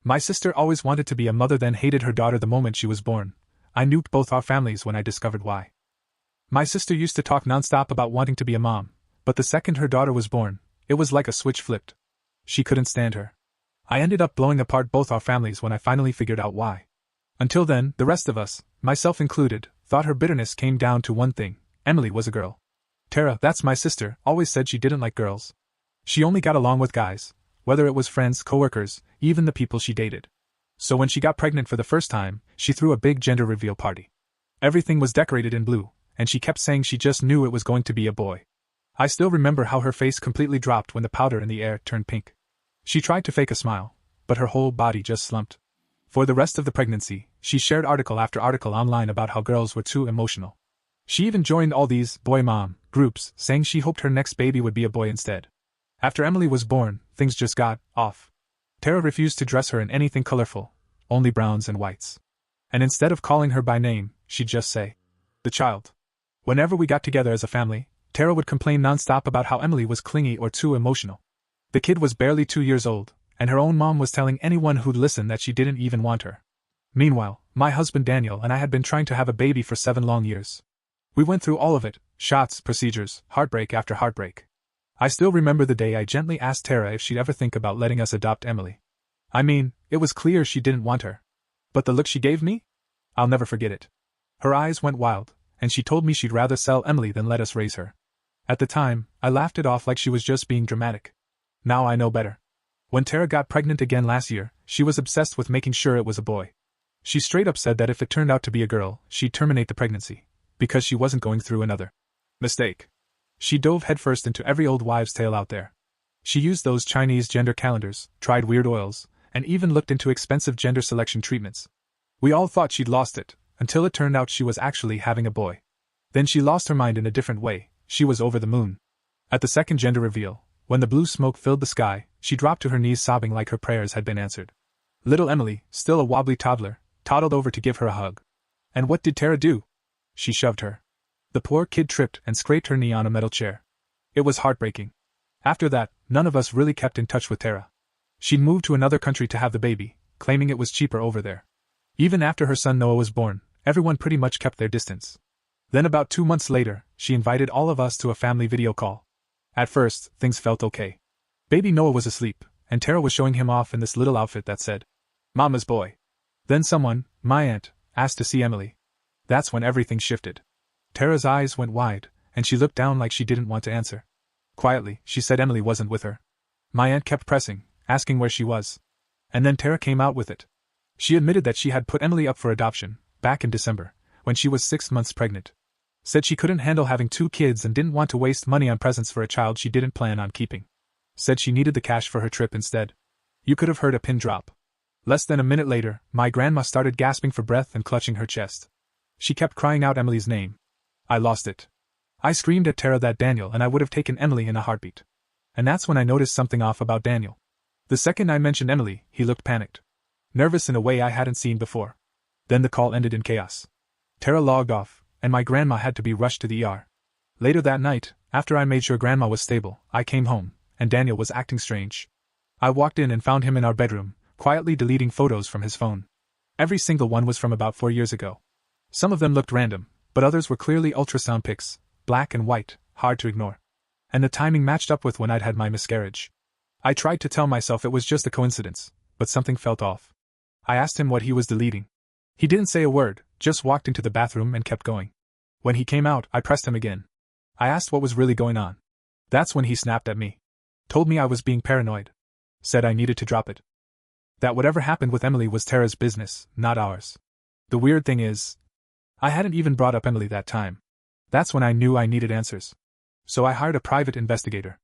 My sister always wanted to be a mother, then hated her daughter the moment she was born. I nuked both our families when I discovered why. My sister used to talk nonstop about wanting to be a mom, but the second her daughter was born, it was like a switch flipped. She couldn't stand her. I ended up blowing apart both our families when I finally figured out why. Until then, the rest of us, myself included, thought her bitterness came down to one thing: Emily was a girl. Tara, that's my sister, always said she didn't like girls. She only got along with guys, whether it was friends, coworkers, even the people she dated. So when she got pregnant for the first time, she threw a big gender reveal party. Everything was decorated in blue, and she kept saying she just knew it was going to be a boy. I still remember how her face completely dropped when the powder in the air turned pink. She tried to fake a smile, but her whole body just slumped. For the rest of the pregnancy, she shared article after article online about how girls were too emotional. She even joined all these boy mom groups, saying she hoped her next baby would be a boy instead. After Emily was born, things just got off. Tara refused to dress her in anything colorful, only browns and whites. And instead of calling her by name, she'd just say, "The child." Whenever we got together as a family, Tara would complain nonstop about how Emily was clingy or too emotional. The kid was barely 2 years old, and her own mom was telling anyone who'd listen that she didn't even want her. Meanwhile, my husband Daniel and I had been trying to have a baby for 7 long years. We went through all of it: shots, procedures, heartbreak after heartbreak. I still remember the day I gently asked Tara if she'd ever think about letting us adopt Emily. I mean, it was clear she didn't want her. But the look she gave me? I'll never forget it. Her eyes went wild, and she told me she'd rather sell Emily than let us raise her. At the time, I laughed it off like she was just being dramatic. Now I know better. When Tara got pregnant again last year, she was obsessed with making sure it was a boy. She straight up said that if it turned out to be a girl, she'd terminate the pregnancy, because she wasn't going through another mistake. She dove headfirst into every old wives' tale out there. She used those Chinese gender calendars, tried weird oils, and even looked into expensive gender selection treatments. We all thought she'd lost it, until it turned out she was actually having a boy. Then she lost her mind in a different way. She was over the moon. At the second gender reveal, when the blue smoke filled the sky, she dropped to her knees sobbing like her prayers had been answered. Little Emily, still a wobbly toddler, toddled over to give her a hug. And what did Tara do? She shoved her. The poor kid tripped and scraped her knee on a metal chair. It was heartbreaking. After that, none of us really kept in touch with Tara. She'd moved to another country to have the baby, claiming it was cheaper over there. Even after her son Noah was born, everyone pretty much kept their distance. Then about 2 months later, she invited all of us to a family video call. At first, things felt okay. Baby Noah was asleep, and Tara was showing him off in this little outfit that said, "Mama's boy." Then someone, my aunt, asked to see Emily. That's when everything shifted. Tara's eyes went wide, and she looked down like she didn't want to answer. Quietly, she said Emily wasn't with her. My aunt kept pressing, asking where she was. And then Tara came out with it. She admitted that she had put Emily up for adoption, back in December, when she was 6 months pregnant. Said she couldn't handle having 2 kids and didn't want to waste money on presents for a child she didn't plan on keeping. Said she needed the cash for her trip instead. You could have heard a pin drop. Less than a minute later, my grandma started gasping for breath and clutching her chest. She kept crying out Emily's name. I lost it. I screamed at Tara that Daniel and I would have taken Emily in a heartbeat. And that's when I noticed something off about Daniel. The second I mentioned Emily, he looked panicked. Nervous in a way I hadn't seen before. Then the call ended in chaos. Tara logged off, and my grandma had to be rushed to the ER. Later that night, after I made sure grandma was stable, I came home, and Daniel was acting strange. I walked in and found him in our bedroom, quietly deleting photos from his phone. Every single one was from about 4 years ago. Some of them looked random, but others were clearly ultrasound pics, black and white, hard to ignore. And the timing matched up with when I'd had my miscarriage. I tried to tell myself it was just a coincidence, but something felt off. I asked him what he was deleting. He didn't say a word, just walked into the bathroom and kept going. When he came out, I pressed him again. I asked what was really going on. That's when he snapped at me. Told me I was being paranoid. Said I needed to drop it. That whatever happened with Emily was Tara's business, not ours. The weird thing is, I hadn't even brought up Emily that time. That's when I knew I needed answers. So I hired a private investigator.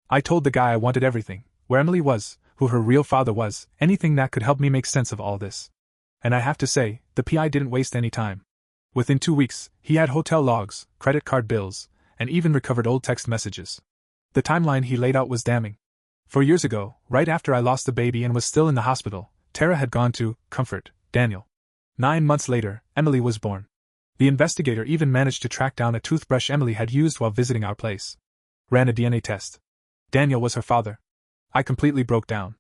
I told the guy I wanted everything, where Emily was, who her real father was, anything that could help me make sense of all this. And I have to say, the PI didn't waste any time. Within 2 weeks, he had hotel logs, credit card bills, and even recovered old text messages. The timeline he laid out was damning. 4 years ago, right after I lost the baby and was still in the hospital, Tara had gone to comfort Daniel. 9 months later, Emily was born. The investigator even managed to track down a toothbrush Emily had used while visiting our place. Ran a DNA test. Daniel was her father. I completely broke down.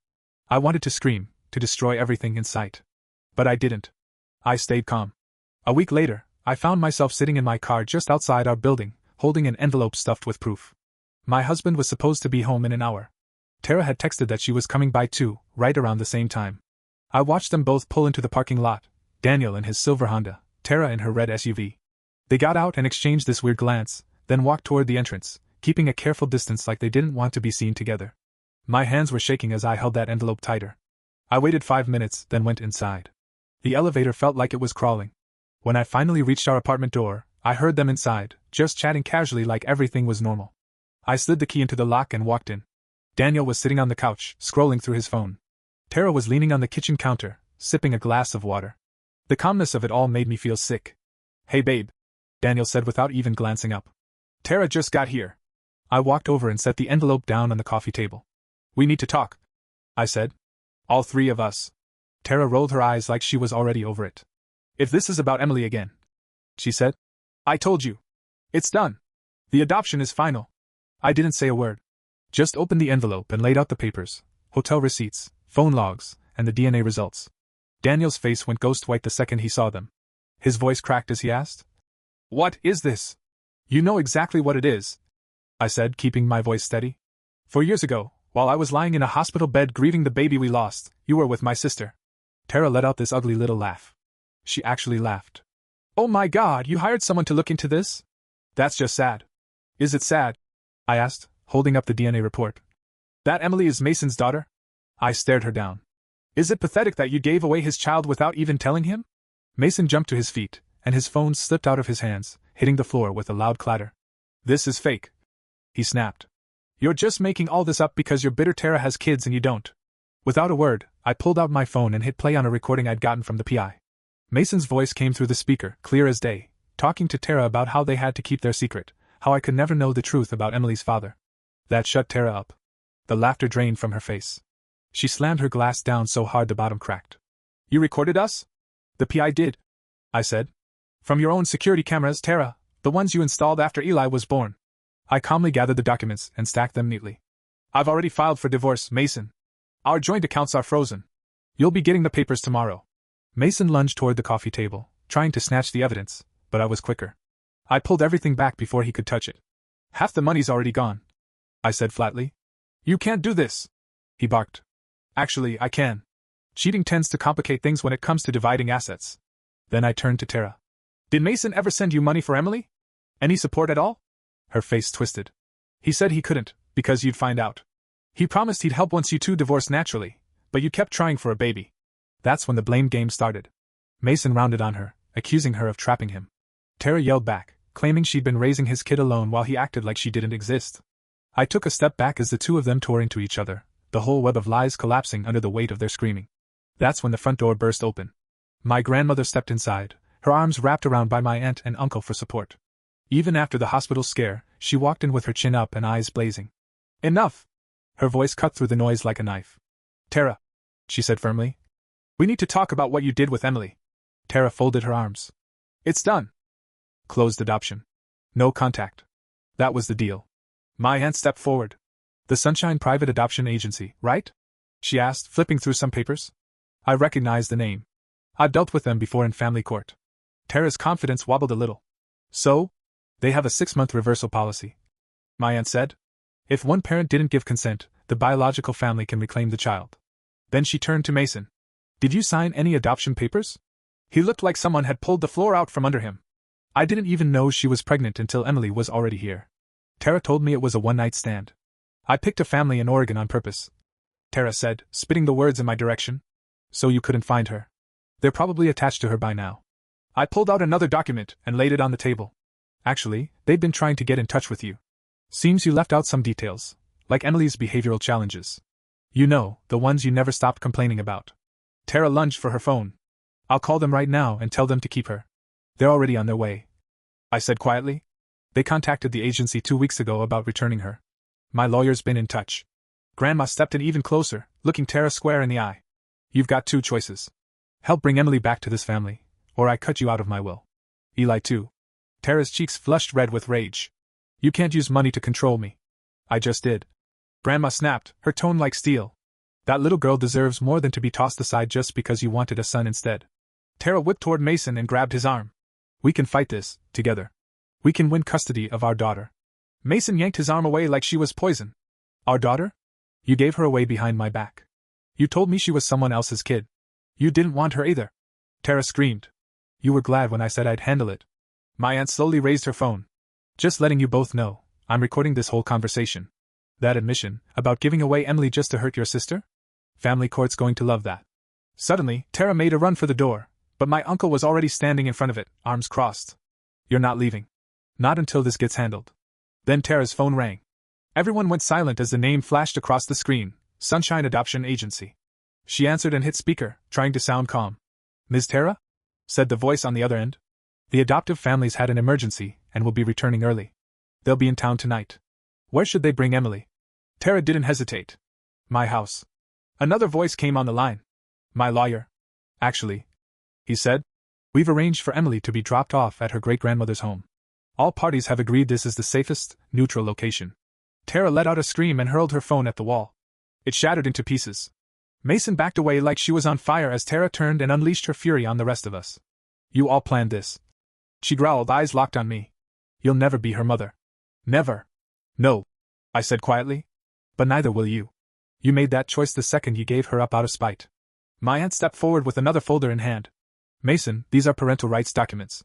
I wanted to scream, to destroy everything in sight. But I didn't. I stayed calm. A week later, I found myself sitting in my car just outside our building, holding an envelope stuffed with proof. My husband was supposed to be home in an hour. Tara had texted that she was coming by too, right around the same time. I watched them both pull into the parking lot, Daniel in his silver Honda, Tara in her red SUV. They got out and exchanged this weird glance, then walked toward the entrance, keeping a careful distance like they didn't want to be seen together. My hands were shaking as I held that envelope tighter. I waited 5 minutes, then went inside. The elevator felt like it was crawling. When I finally reached our apartment door, I heard them inside, just chatting casually like everything was normal. I slid the key into the lock and walked in. Daniel was sitting on the couch, scrolling through his phone. Tara was leaning on the kitchen counter, sipping a glass of water. The calmness of it all made me feel sick. "Hey babe," Daniel said without even glancing up. "Tara just got here." I walked over and set the envelope down on the coffee table. "We need to talk," I said. "All three of us." Tara rolled her eyes like she was already over it. "If this is about Emily again," she said. "I told you. It's done. The adoption is final." I didn't say a word. Just opened the envelope and laid out the papers, hotel receipts, phone logs, and the DNA results. Daniel's face went ghost white the second he saw them. His voice cracked as he asked, "What is this?" "You know exactly what it is," I said, keeping my voice steady. "4 years ago, while I was lying in a hospital bed grieving the baby we lost, you were with my sister." Tara let out this ugly little laugh. She actually laughed. "Oh my God, you hired someone to look into this? That's just sad." "Is it sad?" I asked, holding up the DNA report. "That Emily is Mason's daughter?" I stared her down. "Is it pathetic that you gave away his child without even telling him?" Mason jumped to his feet, and his phone slipped out of his hands, hitting the floor with a loud clatter. "This is fake," he snapped. "You're just making all this up because you're bitter Tara has kids and you don't." Without a word, I pulled out my phone and hit play on a recording I'd gotten from the PI. Mason's voice came through the speaker, clear as day, talking to Tara about how they had to keep their secret, how I could never know the truth about Emily's father. That shut Tara up. The laughter drained from her face. She slammed her glass down so hard the bottom cracked. "You recorded us?" "The PI did," I said. "From your own security cameras, Tara, the ones you installed after Eli was born." I calmly gathered the documents and stacked them neatly. "I've already filed for divorce, Mason. Our joint accounts are frozen. You'll be getting the papers tomorrow." Mason lunged toward the coffee table, trying to snatch the evidence, but I was quicker. I pulled everything back before he could touch it. "Half the money's already gone," I said flatly. "You can't do this," he barked. "Actually, I can. Cheating tends to complicate things when it comes to dividing assets." Then I turned to Tara. "Did Mason ever send you money for Emily? Any support at all?" Her face twisted. "He said he couldn't, because you'd find out. He promised he'd help once you two divorced naturally, but you kept trying for a baby." That's when the blame game started. Mason rounded on her, accusing her of trapping him. Tara yelled back, claiming she'd been raising his kid alone while he acted like she didn't exist. I took a step back as the two of them tore into each other, the whole web of lies collapsing under the weight of their screaming. That's when the front door burst open. My grandmother stepped inside, her arms wrapped around by my aunt and uncle for support. Even after the hospital scare, she walked in with her chin up and eyes blazing. "Enough!" Her voice cut through the noise like a knife. "Tara," she said firmly, "we need to talk about what you did with Emily." Tara folded her arms. "It's done. Closed adoption. No contact. That was the deal." My aunt stepped forward. "The Sunshine Private Adoption Agency, right?" she asked, flipping through some papers. I recognized the name. I'd dealt with them before in family court. Tara's confidence wobbled a little. "So? They have a 6-month reversal policy," my aunt said. "If one parent didn't give consent, the biological family can reclaim the child." Then she turned to Mason. "Did you sign any adoption papers?" He looked like someone had pulled the floor out from under him. I didn't even know she was pregnant until Emily was already here. Tara told me it was a one-night stand. "I picked a family in Oregon on purpose," Tara said, spitting the words in my direction. "So you couldn't find her. They're probably attached to her by now." I pulled out another document and laid it on the table. "Actually, they've been trying to get in touch with you. Seems you left out some details, like Emily's behavioral challenges. You know, the ones you never stopped complaining about." Tara lunged for her phone. "I'll call them right now and tell them to keep her. They're already on their way," I said quietly. "They contacted the agency 2 weeks ago about returning her. My lawyer's been in touch." Grandma stepped in even closer, looking Tara square in the eye. "You've got 2 choices. Help bring Emily back to this family, or I cut you out of my will. Eli too." Tara's cheeks flushed red with rage. "You can't use money to control me." "I just did." Grandma snapped, her tone like steel. That little girl deserves more than to be tossed aside just because you wanted a son instead. Tara whipped toward Mason and grabbed his arm. We can fight this, together. We can win custody of our daughter. Mason yanked his arm away like she was poison. Our daughter? You gave her away behind my back. You told me she was someone else's kid. You didn't want her either. Tara screamed. You were glad when I said I'd handle it. My aunt slowly raised her phone. Just letting you both know, I'm recording this whole conversation. That admission, about giving away Emily just to hurt your sister? Family court's going to love that. Suddenly, Tara made a run for the door, but my uncle was already standing in front of it, arms crossed. You're not leaving. Not until this gets handled. Then Tara's phone rang. Everyone went silent as the name flashed across the screen, Sunshine Adoption Agency. She answered and hit speaker, trying to sound calm. Ms. Tara? Said the voice on the other end. The adoptive family's had an emergency and will be returning early. They'll be in town tonight. Where should they bring Emily? Tara didn't hesitate. My house. Another voice came on the line. My lawyer. Actually, he said, we've arranged for Emily to be dropped off at her great-grandmother's home. All parties have agreed this is the safest, neutral location. Tara let out a scream and hurled her phone at the wall. It shattered into pieces. Mason backed away like she was on fire as Tara turned and unleashed her fury on the rest of us. You all planned this. She growled, eyes locked on me. You'll never be her mother. Never. No, I said quietly. But neither will you. You made that choice the second you gave her up out of spite. My aunt stepped forward with another folder in hand. Mason, these are parental rights documents.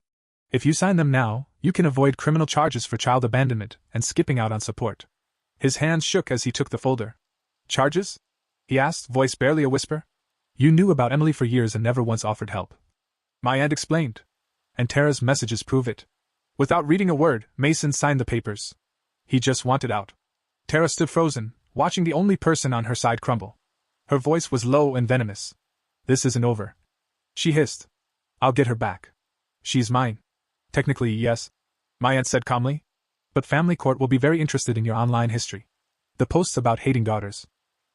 If you sign them now, you can avoid criminal charges for child abandonment and skipping out on support. His hands shook as he took the folder. Charges? He asked, voice barely a whisper. You knew about Emily for years and never once offered help. My aunt explained. And Tara's messages prove it. Without reading a word, Mason signed the papers. He just wanted out. Tara stood frozen, watching the only person on her side crumble. Her voice was low and venomous. This isn't over. She hissed. I'll get her back. She's mine. Technically, yes, my aunt said calmly. But family court will be very interested in your online history. The posts about hating daughters.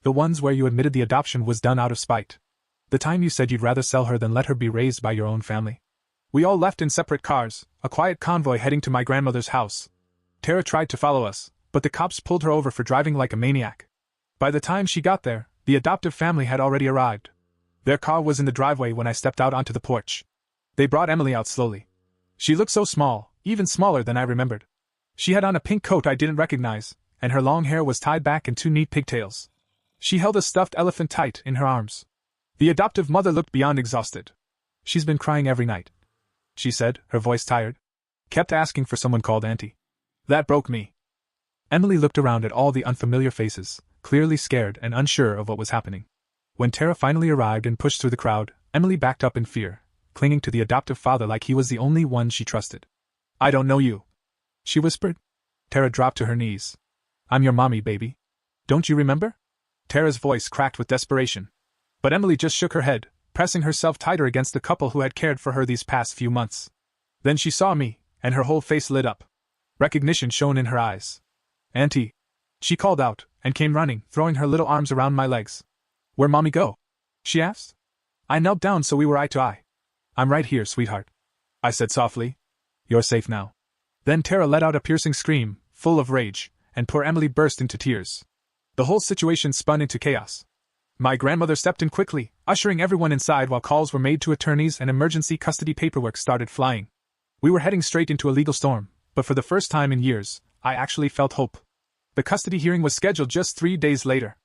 The ones where you admitted the adoption was done out of spite. The time you said you'd rather sell her than let her be raised by your own family. We all left in separate cars, a quiet convoy heading to my grandmother's house. Tara tried to follow us, but the cops pulled her over for driving like a maniac. By the time she got there, the adoptive family had already arrived. Their car was in the driveway when I stepped out onto the porch. They brought Emily out slowly. She looked so small, even smaller than I remembered. She had on a pink coat I didn't recognize, and her long hair was tied back in two neat pigtails. She held a stuffed elephant tight in her arms. The adoptive mother looked beyond exhausted. She's been crying every night, she said, her voice tired. Kept asking for someone called Auntie. That broke me. Emily looked around at all the unfamiliar faces, clearly scared and unsure of what was happening. When Tara finally arrived and pushed through the crowd, Emily backed up in fear, clinging to the adoptive father like he was the only one she trusted. I don't know you, she whispered. Tara dropped to her knees. I'm your mommy, baby. Don't you remember? Tara's voice cracked with desperation. But Emily just shook her head, pressing herself tighter against the couple who had cared for her these past few months. Then she saw me, and her whole face lit up. Recognition shone in her eyes. Auntie, she called out, and came running, throwing her little arms around my legs. Where'd Mommy go? She asked. I knelt down so we were eye to eye. I'm right here, sweetheart, I said softly. You're safe now. Then Tara let out a piercing scream, full of rage, and poor Emily burst into tears. The whole situation spun into chaos. My grandmother stepped in quickly, ushering everyone inside while calls were made to attorneys and emergency custody paperwork started flying. We were heading straight into a legal storm, but for the first time in years, I actually felt hope. The custody hearing was scheduled just 3 days later.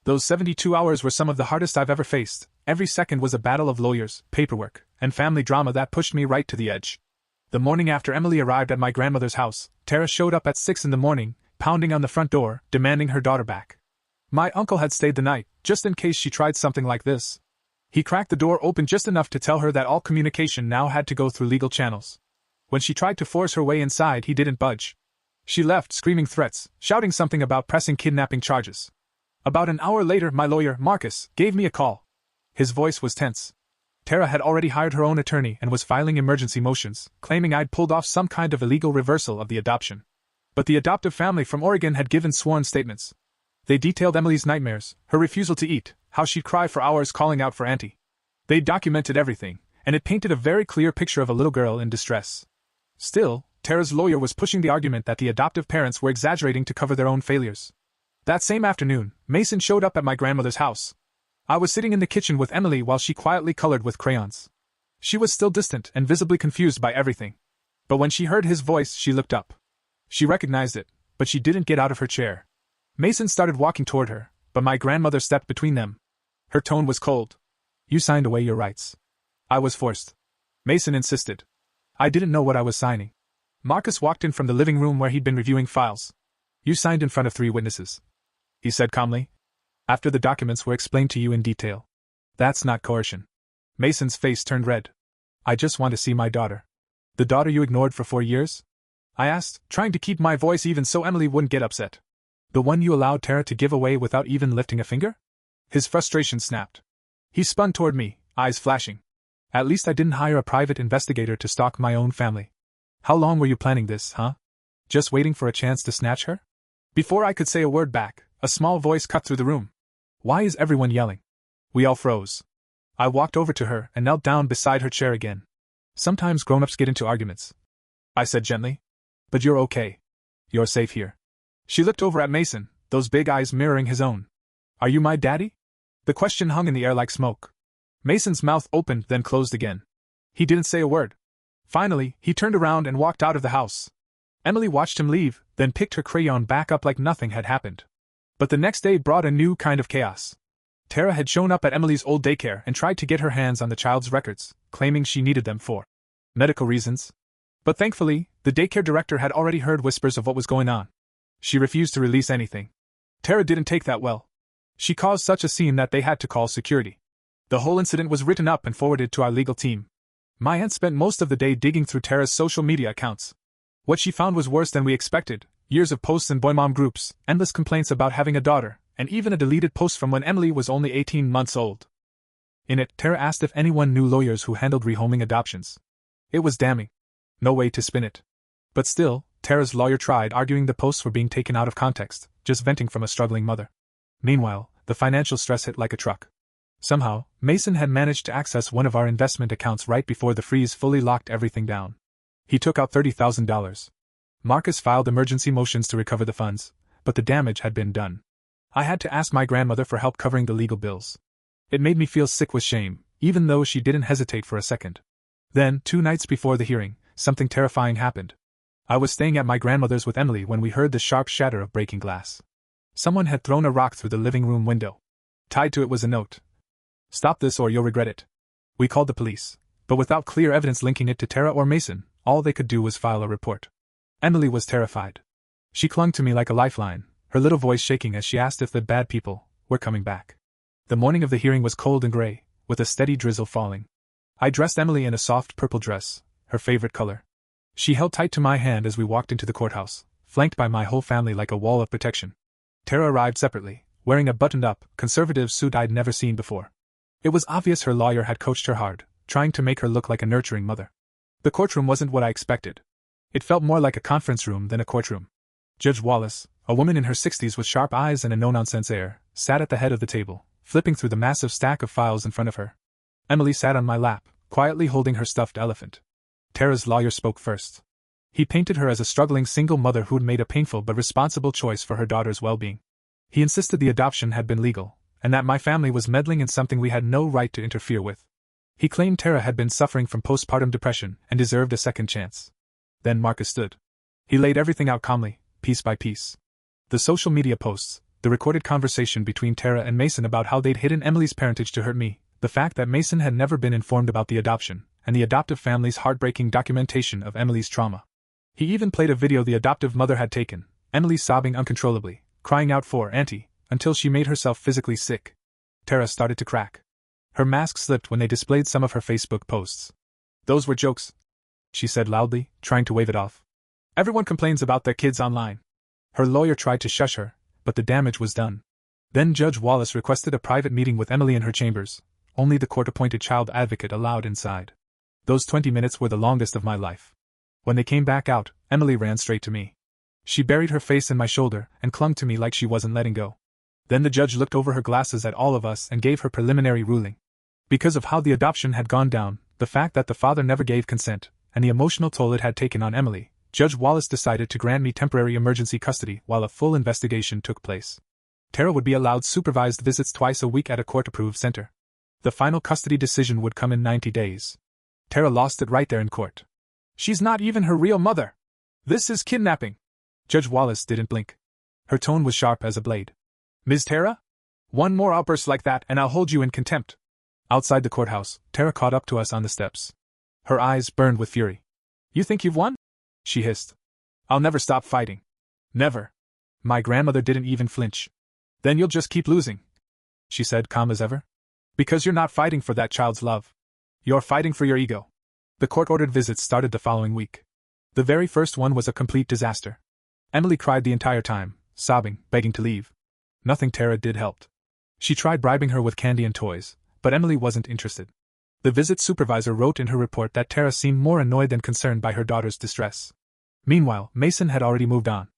Those 72 hours were some of the hardest I've ever faced. Every second was a battle of lawyers, paperwork, and family drama that pushed me right to the edge. The morning after Emily arrived at my grandmother's house, Tara showed up at 6 a.m, pounding on the front door, demanding her daughter back. My uncle had stayed the night, just in case she tried something like this. He cracked the door open just enough to tell her that all communication now had to go through legal channels. When she tried to force her way inside, he didn't budge. She left, screaming threats, shouting something about pressing kidnapping charges. About an hour later, my lawyer, Marcus, gave me a call. His voice was tense. Tara had already hired her own attorney and was filing emergency motions, claiming I'd pulled off some kind of illegal reversal of the adoption. But the adoptive family from Oregon had given sworn statements. They detailed Emily's nightmares, her refusal to eat, how she'd cry for hours calling out for Auntie. They documented everything, and it painted a very clear picture of a little girl in distress. Still, Tara's lawyer was pushing the argument that the adoptive parents were exaggerating to cover their own failures. That same afternoon, Mason showed up at my grandmother's house. I was sitting in the kitchen with Emily while she quietly colored with crayons. She was still distant and visibly confused by everything. But when she heard his voice, she looked up. She recognized it, but she didn't get out of her chair. Mason started walking toward her, but my grandmother stepped between them. Her tone was cold. You signed away your rights. I was forced. Mason insisted. I didn't know what I was signing. Marcus walked in from the living room where he'd been reviewing files. You signed in front of 3 witnesses, he said calmly, after the documents were explained to you in detail. That's not coercion. Mason's face turned red. I just want to see my daughter. The daughter you ignored for 4 years? I asked, trying to keep my voice even so Emily wouldn't get upset. The one you allowed Tara to give away without even lifting a finger? His frustration snapped. He spun toward me, eyes flashing. At least I didn't hire a private investigator to stalk my own family. How long were you planning this, huh? Just waiting for a chance to snatch her? Before I could say a word back, a small voice cut through the room. Why is everyone yelling? We all froze. I walked over to her and knelt down beside her chair again. Sometimes grown-ups get into arguments, I said gently. But you're okay. You're safe here. She looked over at Mason, those big eyes mirroring his own. Are you my daddy? The question hung in the air like smoke. Mason's mouth opened then closed again. He didn't say a word. Finally, he turned around and walked out of the house. Emily watched him leave, then picked her crayon back up like nothing had happened. But the next day brought a new kind of chaos. Tara had shown up at Emily's old daycare and tried to get her hands on the child's records, claiming she needed them for medical reasons. But thankfully, the daycare director had already heard whispers of what was going on. She refused to release anything. Tara didn't take that well. She caused such a scene that they had to call security. The whole incident was written up and forwarded to our legal team. My aunt spent most of the day digging through Tara's social media accounts. What she found was worse than we expected: years of posts in boy mom groups, endless complaints about having a daughter, and even a deleted post from when Emily was only 18 months old. In it, Tara asked if anyone knew lawyers who handled rehoming adoptions. It was damning. No way to spin it. But still, Tara's lawyer tried, arguing the posts were being taken out of context, just venting from a struggling mother. Meanwhile, the financial stress hit like a truck. Somehow, Mason had managed to access one of our investment accounts right before the freeze fully locked everything down. He took out $30,000. Marcus filed emergency motions to recover the funds, but the damage had been done. I had to ask my grandmother for help covering the legal bills. It made me feel sick with shame, even though she didn't hesitate for a second. Then, 2 nights before the hearing, something terrifying happened. I was staying at my grandmother's with Emily when we heard the sharp shatter of breaking glass. Someone had thrown a rock through the living room window. Tied to it was a note. Stop this or you'll regret it. We called the police, but without clear evidence linking it to Tara or Mason, all they could do was file a report. Emily was terrified. She clung to me like a lifeline, her little voice shaking as she asked if the bad people were coming back. The morning of the hearing was cold and gray, with a steady drizzle falling. I dressed Emily in a soft purple dress, her favorite color. She held tight to my hand as we walked into the courthouse, flanked by my whole family like a wall of protection. Tara arrived separately, wearing a buttoned-up, conservative suit I'd never seen before. It was obvious her lawyer had coached her hard, trying to make her look like a nurturing mother. The courtroom wasn't what I expected. It felt more like a conference room than a courtroom. Judge Wallace, a woman in her 60s with sharp eyes and a no-nonsense air, sat at the head of the table, flipping through the massive stack of files in front of her. Emily sat on my lap, quietly holding her stuffed elephant. Tara's lawyer spoke first. He painted her as a struggling single mother who'd made a painful but responsible choice for her daughter's well-being. He insisted the adoption had been legal, and that my family was meddling in something we had no right to interfere with. He claimed Tara had been suffering from postpartum depression and deserved a second chance. Then Marcus stood. He laid everything out calmly, piece by piece. The social media posts, the recorded conversation between Tara and Mason about how they'd hidden Emily's parentage to hurt me, the fact that Mason had never been informed about the adoption, and the adoptive family's heartbreaking documentation of Emily's trauma. He even played a video the adoptive mother had taken, Emily sobbing uncontrollably, crying out for Auntie, until she made herself physically sick. Tara started to crack. Her mask slipped when they displayed some of her Facebook posts. Those were jokes, she said loudly, trying to wave it off. Everyone complains about their kids online. Her lawyer tried to shush her, but the damage was done. Then Judge Wallace requested a private meeting with Emily in her chambers, only the court-appointed child advocate allowed inside. Those 20 minutes were the longest of my life. When they came back out, Emily ran straight to me. She buried her face in my shoulder and clung to me like she wasn't letting go. Then the judge looked over her glasses at all of us and gave her preliminary ruling. Because of how the adoption had gone down, the fact that the father never gave consent, and the emotional toll it had taken on Emily, Judge Wallace decided to grant me temporary emergency custody while a full investigation took place. Tara would be allowed supervised visits twice a week at a court-approved center. The final custody decision would come in 90 days. Tara lost it right there in court. "She's not even her real mother. This is kidnapping." Judge Wallace didn't blink. Her tone was sharp as a blade. "Ms. Tara? One more outburst like that and I'll hold you in contempt." Outside the courthouse, Tara caught up to us on the steps. Her eyes burned with fury. "You think you've won?" she hissed. "I'll never stop fighting. Never." My grandmother didn't even flinch. "Then you'll just keep losing," she said, calm as ever. "Because you're not fighting for that child's love. You're fighting for your ego." The court-ordered visits started the following week. The very first one was a complete disaster. Emily cried the entire time, sobbing, begging to leave. Nothing Tara did helped. She tried bribing her with candy and toys, but Emily wasn't interested. The visit supervisor wrote in her report that Tara seemed more annoyed than concerned by her daughter's distress. Meanwhile, Mason had already moved on.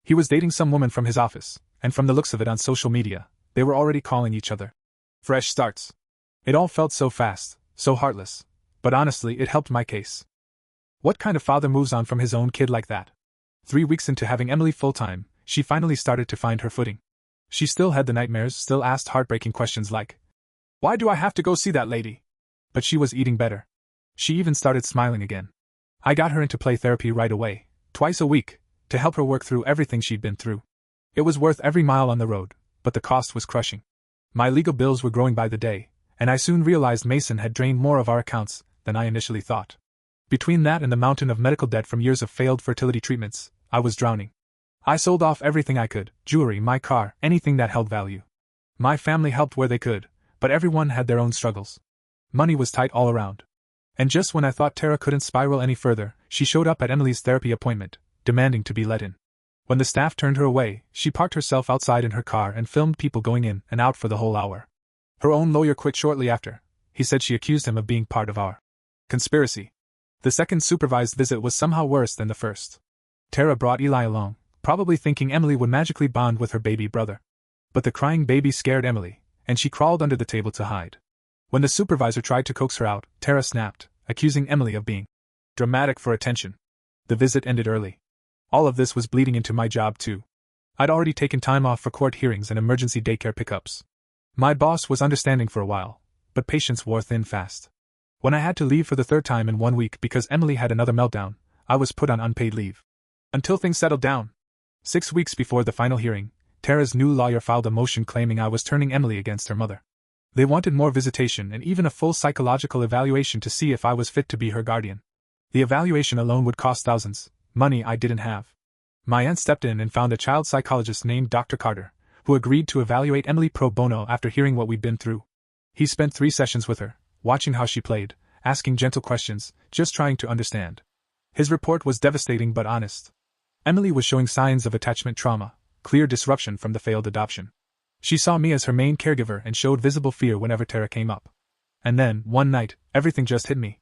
He was dating some woman from his office, and from the looks of it on social media, they were already calling each other. Fresh starts. It all felt so fast, so heartless, but honestly it helped my case. What kind of father moves on from his own kid like that? 3 weeks into having Emily full-time, she finally started to find her footing. She still had the nightmares, still asked heartbreaking questions like, "Why do I have to go see that lady?" But she was eating better. She even started smiling again. I got her into play therapy right away, twice a week, to help her work through everything she'd been through. It was worth every mile on the road, but the cost was crushing. My legal bills were growing by the day, and I soon realized Mason had drained more of our accounts than I initially thought. Between that and the mountain of medical debt from years of failed fertility treatments, I was drowning. I sold off everything I could, jewelry, my car, anything that held value. My family helped where they could, but everyone had their own struggles. Money was tight all around. And just when I thought Tara couldn't spiral any further, she showed up at Emily's therapy appointment, demanding to be let in. When the staff turned her away, she parked herself outside in her car and filmed people going in and out for the whole hour. Her own lawyer quit shortly after. He said she accused him of being part of our conspiracy. The second supervised visit was somehow worse than the first. Tara brought Eli along, probably thinking Emily would magically bond with her baby brother. But the crying baby scared Emily, and she crawled under the table to hide. When the supervisor tried to coax her out, Tara snapped, accusing Emily of being dramatic for attention. The visit ended early. All of this was bleeding into my job too. I'd already taken time off for court hearings and emergency daycare pickups. My boss was understanding for a while, but patience wore thin fast. When I had to leave for the third time in 1 week because Emily had another meltdown, I was put on unpaid leave. Until things settled down. 6 weeks before the final hearing, Tara's new lawyer filed a motion claiming I was turning Emily against her mother. They wanted more visitation and even a full psychological evaluation to see if I was fit to be her guardian. The evaluation alone would cost thousands, money I didn't have. My aunt stepped in and found a child psychologist named Dr. Carter, who agreed to evaluate Emily pro bono after hearing what we'd been through. He spent 3 sessions with her, watching how she played, asking gentle questions, just trying to understand. His report was devastating but honest. Emily was showing signs of attachment trauma, clear disruption from the failed adoption. She saw me as her main caregiver and showed visible fear whenever Tara came up. And then, one night, everything just hit me.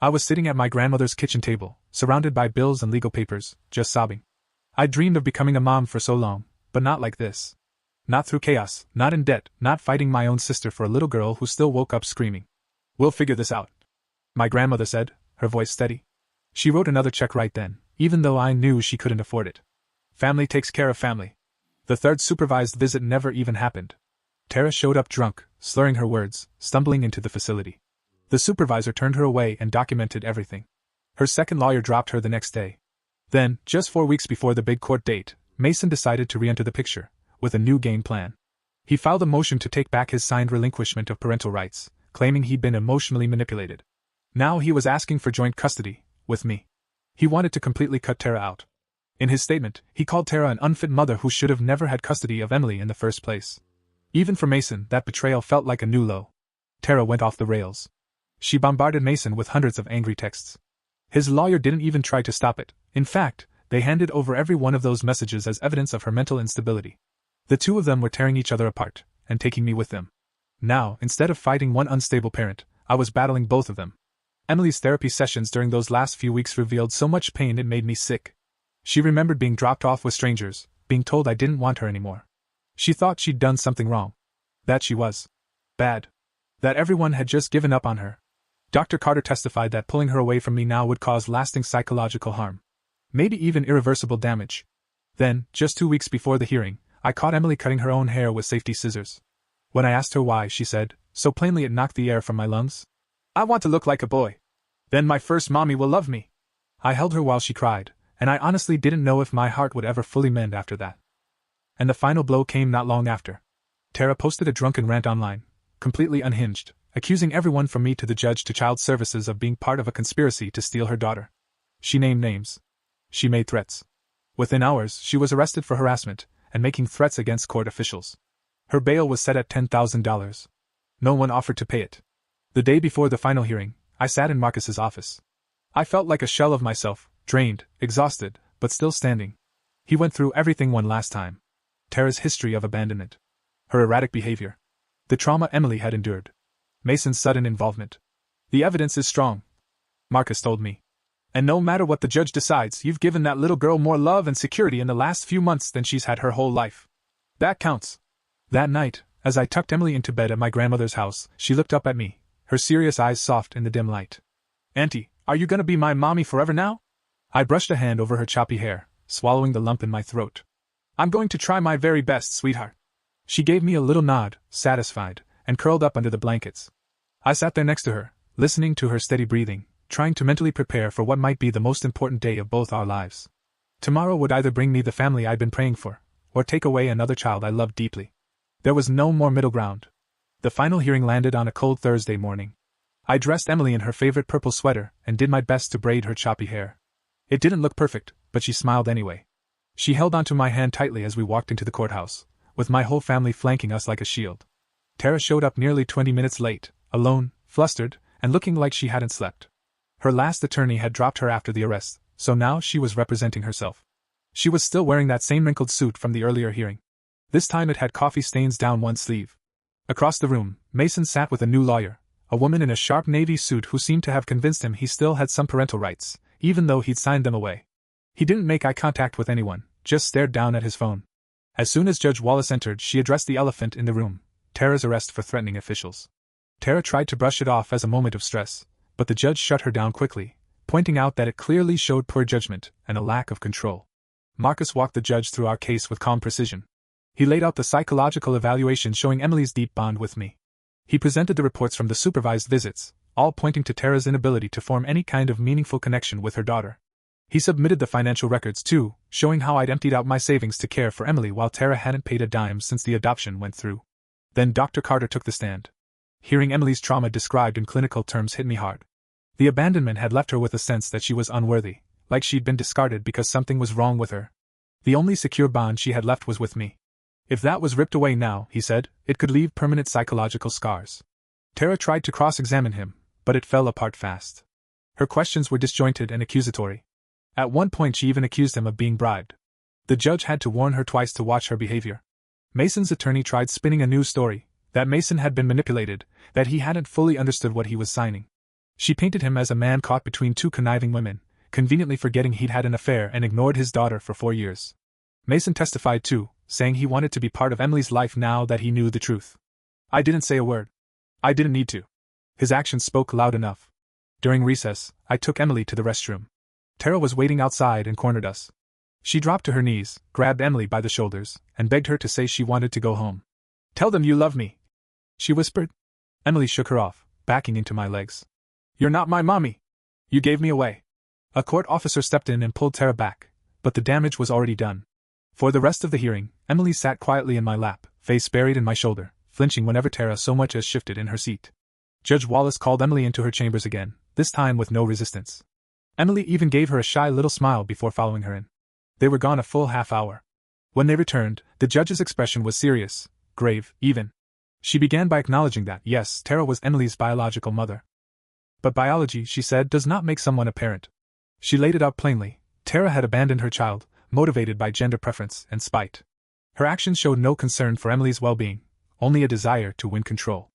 I was sitting at my grandmother's kitchen table, surrounded by bills and legal papers, just sobbing. I'd dreamed of becoming a mom for so long, but not like this. Not through chaos, not in debt, not fighting my own sister for a little girl who still woke up screaming. "We'll figure this out," my grandmother said, her voice steady. She wrote another check right then, even though I knew she couldn't afford it. Family takes care of family. The third supervised visit never even happened. Tara showed up drunk, slurring her words, stumbling into the facility. The supervisor turned her away and documented everything. Her second lawyer dropped her the next day. Then, just 4 weeks before the big court date, Mason decided to re-enter the picture, with a new game plan. He filed a motion to take back his signed relinquishment of parental rights, claiming he'd been emotionally manipulated. Now he was asking for joint custody, with me. He wanted to completely cut Tara out. In his statement, he called Tara an unfit mother who should have never had custody of Emily in the first place. Even for Mason, that betrayal felt like a new low. Tara went off the rails. She bombarded Mason with hundreds of angry texts. His lawyer didn't even try to stop it. In fact, they handed over every one of those messages as evidence of her mental instability. The two of them were tearing each other apart, and taking me with them. Now, instead of fighting one unstable parent, I was battling both of them. Emily's therapy sessions during those last few weeks revealed so much pain it made me sick. She remembered being dropped off with strangers, being told I didn't want her anymore. She thought she'd done something wrong. That she was bad. That everyone had just given up on her. Dr. Carter testified that pulling her away from me now would cause lasting psychological harm. Maybe even irreversible damage. Then, just 2 weeks before the hearing, I caught Emily cutting her own hair with safety scissors. When I asked her why, she said, so plainly it knocked the air from my lungs, "I want to look like a boy. Then my first mommy will love me." I held her while she cried, and I honestly didn't know if my heart would ever fully mend after that. And the final blow came not long after. Tara posted a drunken rant online, completely unhinged, accusing everyone from me to the judge to child services of being part of a conspiracy to steal her daughter. She named names. She made threats. Within hours, she was arrested for harassment and making threats against court officials. Her bail was set at $10,000. No one offered to pay it. The day before the final hearing, I sat in Marcus's office. I felt like a shell of myself, drained, exhausted, but still standing. He went through everything one last time. Tara's history of abandonment. Her erratic behavior. The trauma Emily had endured. Mason's sudden involvement. "The evidence is strong," Marcus told me. "And no matter what the judge decides, you've given that little girl more love and security in the last few months than she's had her whole life. That counts." That night, as I tucked Emily into bed at my grandmother's house, she looked up at me, her serious eyes soft in the dim light. "Auntie, are you gonna be my mommy forever now?" I brushed a hand over her choppy hair, swallowing the lump in my throat. "I'm going to try my very best, sweetheart." She gave me a little nod, satisfied, and curled up under the blankets. I sat there next to her, listening to her steady breathing, trying to mentally prepare for what might be the most important day of both our lives. Tomorrow would either bring me the family I'd been praying for, or take away another child I loved deeply. There was no more middle ground. The final hearing landed on a cold Thursday morning. I dressed Emily in her favorite purple sweater and did my best to braid her choppy hair. It didn't look perfect, but she smiled anyway. She held onto my hand tightly as we walked into the courthouse, with my whole family flanking us like a shield. Tara showed up nearly 20 minutes late, alone, flustered, and looking like she hadn't slept. Her last attorney had dropped her after the arrest, so now she was representing herself. She was still wearing that same wrinkled suit from the earlier hearing. This time it had coffee stains down one sleeve. Across the room, Mason sat with a new lawyer, a woman in a sharp navy suit who seemed to have convinced him he still had some parental rights, even though he'd signed them away. He didn't make eye contact with anyone, just stared down at his phone. As soon as Judge Wallace entered, she addressed the elephant in the room, Tara's arrest for threatening officials. Tara tried to brush it off as a moment of stress, but the judge shut her down quickly, pointing out that it clearly showed poor judgment and a lack of control. Marcus walked the judge through our case with calm precision. He laid out the psychological evaluation showing Emily's deep bond with me. He presented the reports from the supervised visits, all pointing to Tara's inability to form any kind of meaningful connection with her daughter. He submitted the financial records too, showing how I'd emptied out my savings to care for Emily while Tara hadn't paid a dime since the adoption went through. Then Dr. Carter took the stand. Hearing Emily's trauma described in clinical terms hit me hard. The abandonment had left her with a sense that she was unworthy, like she'd been discarded because something was wrong with her. The only secure bond she had left was with me. If that was ripped away now, he said, it could leave permanent psychological scars. Tara tried to cross-examine him, but it fell apart fast. Her questions were disjointed and accusatory. At one point she even accused him of being bribed. The judge had to warn her twice to watch her behavior. Mason's attorney tried spinning a new story, that Mason had been manipulated, that he hadn't fully understood what he was signing. She painted him as a man caught between two conniving women, conveniently forgetting he'd had an affair and ignored his daughter for 4 years. Mason testified too, saying he wanted to be part of Emily's life now that he knew the truth. I didn't say a word. I didn't need to. His actions spoke loud enough. During recess, I took Emily to the restroom. Tara was waiting outside and cornered us. She dropped to her knees, grabbed Emily by the shoulders, and begged her to say she wanted to go home. "Tell them you love me," she whispered. Emily shook her off, backing into my legs. "You're not my mommy. You gave me away." A court officer stepped in and pulled Tara back, but the damage was already done. For the rest of the hearing, Emily sat quietly in my lap, face buried in my shoulder, flinching whenever Tara so much as shifted in her seat. Judge Wallace called Emily into her chambers again, this time with no resistance. Emily even gave her a shy little smile before following her in. They were gone a full half hour. When they returned, the judge's expression was serious, grave, even. She began by acknowledging that, yes, Tara was Emily's biological mother. But biology, she said, does not make someone a parent. She laid it out plainly. Tara had abandoned her child, motivated by gender preference and spite. Her actions showed no concern for Emily's well-being, only a desire to win control.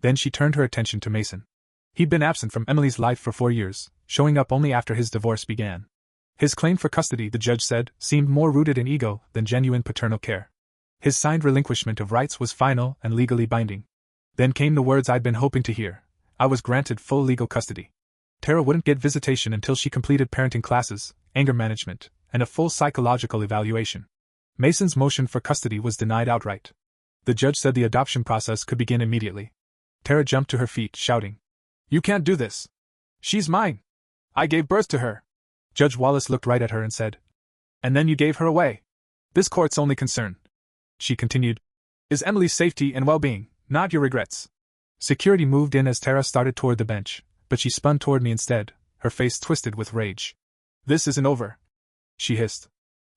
Then she turned her attention to Mason. He'd been absent from Emily's life for 4 years, showing up only after his divorce began. His claim for custody, the judge said, seemed more rooted in ego than genuine paternal care. His signed relinquishment of rights was final and legally binding. Then came the words I'd been hoping to hear. I was granted full legal custody. Tara wouldn't get visitation until she completed parenting classes, anger management, and a full psychological evaluation. Mason's motion for custody was denied outright. The judge said the adoption process could begin immediately. Tara jumped to her feet, shouting, "You can't do this! She's mine! I gave birth to her!" Judge Wallace looked right at her and said, "And then you gave her away. This court's only concern," she continued, "is Emily's safety and well-being, not your regrets." Security moved in as Tara started toward the bench, but she spun toward me instead, her face twisted with rage. "This isn't over," she hissed.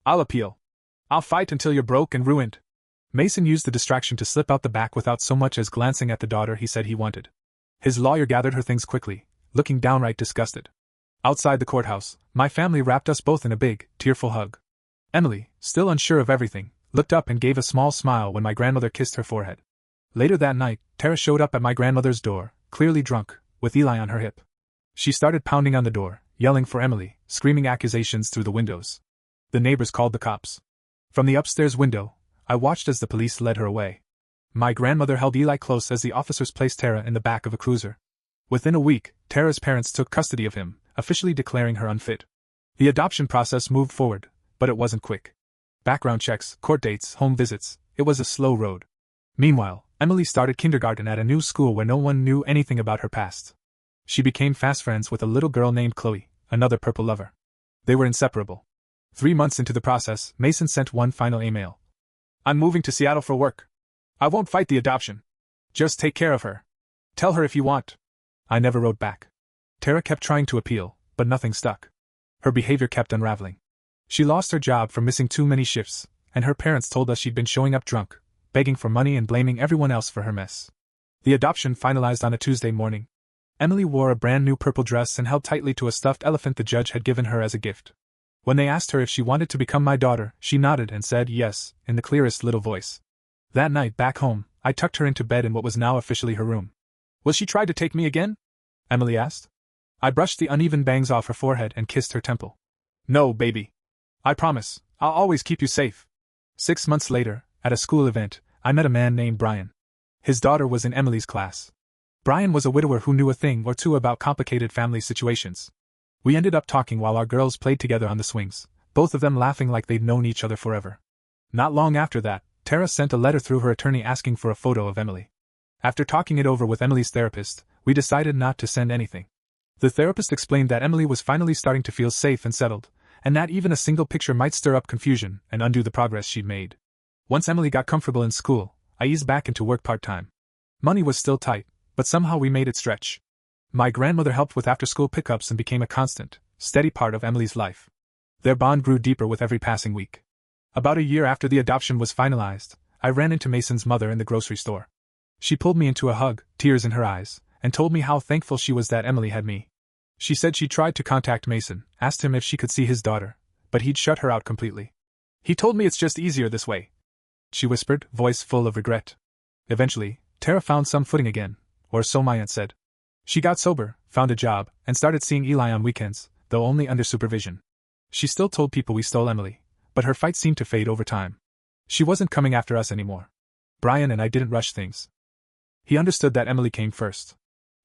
"I'll appeal. I'll fight until you're broke and ruined." Mason used the distraction to slip out the back without so much as glancing at the daughter he said he wanted. His lawyer gathered her things quickly, looking downright disgusted. Outside the courthouse, my family wrapped us both in a big, tearful hug. Emily, still unsure of everything, looked up and gave a small smile when my grandmother kissed her forehead. Later that night, Tara showed up at my grandmother's door, clearly drunk, with Eli on her hip. She started pounding on the door, yelling for Emily, screaming accusations through the windows. The neighbors called the cops. From the upstairs window, I watched as the police led her away. My grandmother held Eli close as the officers placed Tara in the back of a cruiser. Within a week, Tara's parents took custody of him, officially declaring her unfit. The adoption process moved forward, but it wasn't quick. Background checks, court dates, home visits, it was a slow road. Meanwhile, Emily started kindergarten at a new school where no one knew anything about her past. She became fast friends with a little girl named Chloe, another purple lover. They were inseparable. 3 months into the process, Mason sent one final email. "I'm moving to Seattle for work. I won't fight the adoption. Just take care of her. Tell her if you want." I never wrote back. Tara kept trying to appeal, but nothing stuck. Her behavior kept unraveling. She lost her job for missing too many shifts, and her parents told us she'd been showing up drunk, begging for money and blaming everyone else for her mess. The adoption finalized on a Tuesday morning. Emily wore a brand new purple dress and held tightly to a stuffed elephant the judge had given her as a gift. When they asked her if she wanted to become my daughter, she nodded and said yes, in the clearest little voice. That night, back home, I tucked her into bed in what was now officially her room. "Will she try to take me again?" Emily asked. I brushed the uneven bangs off her forehead and kissed her temple. "No, baby. I promise, I'll always keep you safe." 6 months later, at a school event, I met a man named Brian. His daughter was in Emily's class. Brian was a widower who knew a thing or two about complicated family situations. We ended up talking while our girls played together on the swings, both of them laughing like they'd known each other forever. Not long after that, Tara sent a letter through her attorney asking for a photo of Emily. After talking it over with Emily's therapist, we decided not to send anything. The therapist explained that Emily was finally starting to feel safe and settled, and that even a single picture might stir up confusion and undo the progress she'd made. Once Emily got comfortable in school, I eased back into work part-time. Money was still tight, but somehow we made it stretch. My grandmother helped with after-school pickups and became a constant, steady part of Emily's life. Their bond grew deeper with every passing week. About a year after the adoption was finalized, I ran into Mason's mother in the grocery store. She pulled me into a hug, tears in her eyes, and told me how thankful she was that Emily had me. She said she tried to contact Mason, asked him if she could see his daughter, but he'd shut her out completely. "He told me it's just easier this way," she whispered, voice full of regret. Eventually, Tara found some footing again, or so my aunt said. She got sober, found a job, and started seeing Eli on weekends, though only under supervision. She still told people we stole Emily, but her fight seemed to fade over time. She wasn't coming after us anymore. Brian and I didn't rush things. He understood that Emily came first.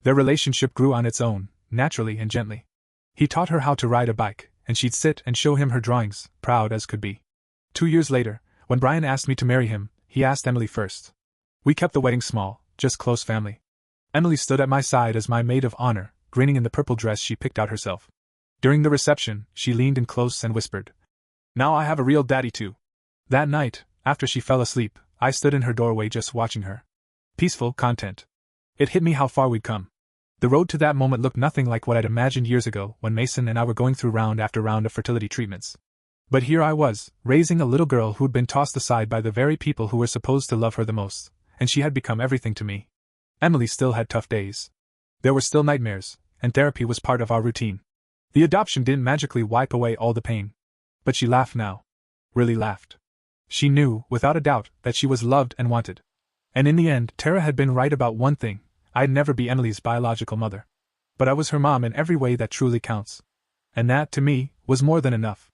Their relationship grew on its own, naturally and gently. He taught her how to ride a bike, and she'd sit and show him her drawings, proud as could be. 2 years later, when Brian asked me to marry him, he asked Emily first. We kept the wedding small, just close family. Emily stood at my side as my maid of honor, grinning in the purple dress she picked out herself. During the reception, she leaned in close and whispered, "Now I have a real daddy too." That night, after she fell asleep, I stood in her doorway just watching her. Peaceful, content. It hit me how far we'd come. The road to that moment looked nothing like what I'd imagined years ago when Mason and I were going through round after round of fertility treatments. But here I was, raising a little girl who'd been tossed aside by the very people who were supposed to love her the most, and she had become everything to me. Emily still had tough days. There were still nightmares, and therapy was part of our routine. The adoption didn't magically wipe away all the pain. But she laughed now. Really laughed. She knew, without a doubt, that she was loved and wanted. And in the end, Tara had been right about one thing: I'd never be Emily's biological mother. But I was her mom in every way that truly counts. And that, to me, was more than enough.